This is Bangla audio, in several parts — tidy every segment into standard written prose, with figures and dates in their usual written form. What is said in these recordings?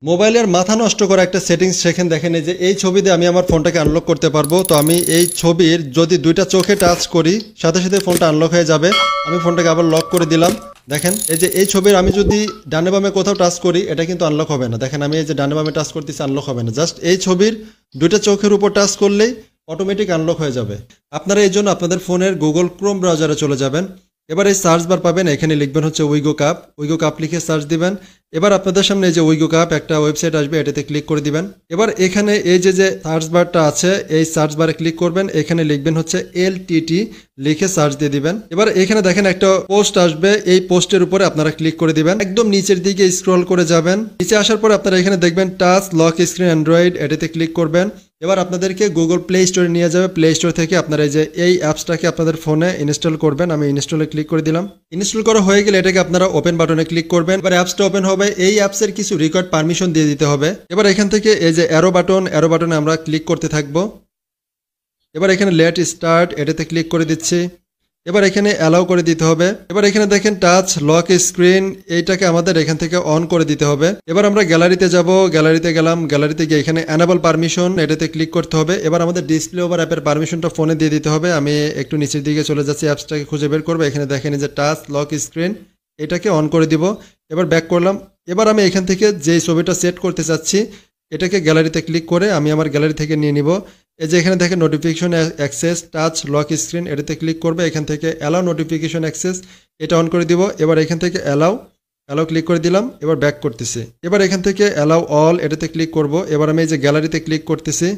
মোবাইলের মাথা নষ্ট করা একটা সেটিংস সেখানে দেখেন এই যে এই ছবি দিয়ে আমি আমার ফোনটাকে আনলক করতে পারবো। তো আমি এই ছবির যদি দুইটা চোখে টাচ করি সাথে সাথে ফোনটা আনলক হয়ে যাবে। আমি ফোনটাকে আবার লক করে দিলাম। দেখেন এই যে এই ছবির আমি যদি ডানে বামে কোথাও টাচ করি এটা কিন্তু আনলক হবে না। দেখেন আমি এই যে ডানে বামে টাচ করতেছি আনলক হবে না, জাস্ট এই ছবির দুইটা চোখের উপর টাচ করলেই অটোমেটিক আনলক হয়ে যাবে। আপনারা এই জন্য আপনাদের ফোনের গুগল ক্রোম ব্রাউজারে চলে যাবেন। এবার এই সার্চ বার পাবেন, এখানে লিখবেন হচ্ছে উইগো কাপ লিখে সার্চ দিবেন। এবার আপনাদের সামনে এই যে উইগো কাপ একটা ওয়েবসাইট আসবে, এটাতে ক্লিক করে দিবেন। এবার এখানে এই যে সার্চ বারটা আছে এই সার্চ বারে ক্লিক করবেন, এখানে লিখবেন হচ্ছে এলটিটি লিখে সার্চ দিয়ে দিবেন। এবার এখানে দেখেন একটা পোস্ট আসবে, এই পোস্টের উপরে আপনারা ক্লিক করে দিবেন। একদম নিচের দিকে স্ক্রল করে যাবেন, নিচে আসার পরে আপনারা এখানে দেখবেন টাচ লক স্ক্রিন অ্যান্ড্রয়েড, এটাতে ক্লিক করবেন। এবার আপনাদেরকে গুগল প্লে স্টোরে নিয়ে যাবে, প্লে স্টোর থেকে আপনারা এই যে এই অ্যাপসটাকে আপনাদের ফোনে ইনস্টল করবেন। আমি ইনস্টলে ক্লিক করে দিলাম। ইনস্টল করা হয়ে গেলে এটাকে আপনারা ওপেন বাটনে ক্লিক করবেন। এবার অ্যাপসটা ওপেন হবে, এই অ্যাপসের কিছু রেকর্ড পারমিশন দিয়ে দিতে হবে। এবার এখান থেকে এই যে অ্যারো বাটনে আমরা ক্লিক করতে থাকবো। এবার এখানে লেট স্টার্ট, এটাতে ক্লিক করে দিচ্ছি। এবার এখানে অ্যালাউ করে দিতে হবে। এবার এখানে দেখেন টাচ লক স্ক্রিন, এইটাকে আমাদের এখান থেকে অন করে দিতে হবে। এবার আমরা গ্যালারিতে যাব, গ্যালারিতে গেলাম, গ্যালারিতে গিয়ে এখানে অ্যানাবল পারমিশন, এটাতে ক্লিক করতে হবে। এবার আমাদের ডিসপ্লে ওভার অ্যাপের পারমিশনটা ফোনে দিয়ে দিতে হবে। আমি একটু নিচের দিকে চলে যাচ্ছি, অ্যাপসটাকে খুঁজে বের করবো। এখানে দেখেন যে টাচ লক স্ক্রিন, এটাকে অন করে দিব। এবার ব্যাক করলাম। এবার আমি এখান থেকে যেই ছবিটা সেট করতে চাচ্ছি এটাকে গ্যালারিতে ক্লিক করে আমি আমার গ্যালারি থেকে নিয়ে নিব। এই যে এখানে দেখেন notification access touch lock screen, এটাতে ক্লিক করবে। এখান থেকে অ্যালাউ নোটিফিকেশন অ্যাক্সেস, এটা অন করে দিব। এবার এখান থেকে অ্যালাউ ক্লিক করে দিলাম। এবার ব্যাক করতেছি। এবার এখান থেকে অ্যালাউ অল, এটাতে ক্লিক করব। এবার আমি এই যে গ্যালারিতে ক্লিক করতেছি।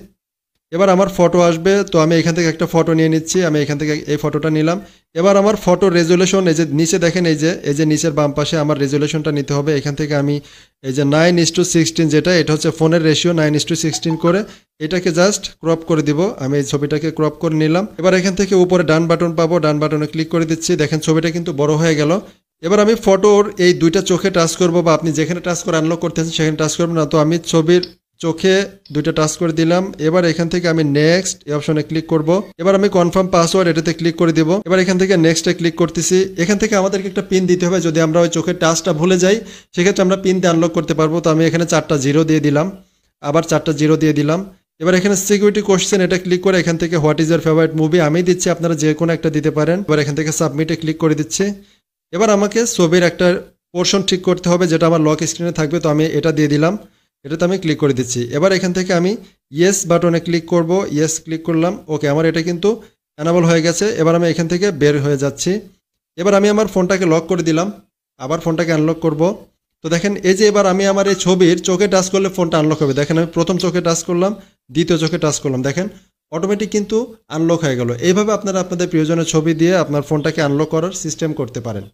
এবার আমার ফটো আসবে, তো আমি এখান থেকে একটা ফটো নিয়ে নিচ্ছি। আমি এখান থেকে এই ফটোটা নিলাম। এবার আমার ফটো রেজুলেশন এই যে নিচে দেখেন এই যে নিচের বাম পাশে আমার রেজুলেশনটা নিতে হবে। এখান থেকে আমি এই যে 9:16 যেটা, এটা হচ্ছে ফোনের রেশিও 9:16 করে এটাকে জাস্ট ক্রপ করে দিব। আমি এই ছবিটাকে ক্রপ করে নিলাম। এবার এখান থেকে উপরে ডান বাটন পাবো, ডান বাটনে ক্লিক করে দিচ্ছি। দেখেন ছবিটা কিন্তু বড় হয়ে গেল। এবার আমি ফটোর এই দুইটা চোখে টাচ করব, বা আপনি যেখানে টাচ করে আনলক করতেছেন সেখানে টাচ করবেন না। তো আমি ছবির চোখে দুইটা টাচ করে দিলাম। এবার এখান থেকে আমি নেক্সট এই অপশনে ক্লিক করব। এবার আমি কনফার্ম পাসওয়ার্ড, এটাতে ক্লিক করে দিব। এবার এখান থেকে নেক্সটে ক্লিক করতেছি। এখান থেকে আমাদেরকে একটা পিন দিতে হবে, যদি আমরা ওই চোখের টাচটা ভুলে যাই সেক্ষেত্রে আমরা পিন দিয়ে আনলক করতে পারবো। তো আমি এখানে 4টা 0 দিয়ে দিলাম, আবার 4টা 0 দিয়ে দিলাম। এবার এখানে সিকিউরিটি কোশ্চেন, এটা ক্লিক করে এখান থেকে what is year favourite movie আমি দিচ্ছি, আপনারা যে কোনো একটা দিতে পারেন। এবার এখান থেকে সাবমিটে ক্লিক করে দিচ্ছি। এবার আমাকে ছবির একটা পোর্শন ঠিক করতে হবে যেটা আমার লক স্ক্রিনে থাকবে, তো আমি এটা দিয়ে দিলাম, এটাতে আমি ক্লিক করে দিচ্ছি। এবার এখান থেকে আমি ইয়েস বাটনে ক্লিক করব, ইয়েস ক্লিক করলাম। ওকে, আমার এটা কিন্তু অ্যানাবল হয়ে গেছে। এবার আমি এখান থেকে বের হয়ে যাচ্ছি। এবার আমি আমার ফোনটাকে লক করে দিলাম, আবার ফোনটাকে আনলক করব। তো দেখেন এই যে এবার আমি আমার এই ছবির চোখে টাচ করলে ফোনটা আনলক হবে। দেখেন আমি প্রথম চোখে টাচ করলাম, দ্বিতীয় চোখে টাচ করলাম, দেখেন অটোমেটিক কিন্তু আনলক হয়ে গেল। এইভাবে আপনারা আপনাদের প্রিয়জনের ছবি দিয়ে আপনার ফোনটাকে আনলক করার সিস্টেম করতে পারেন।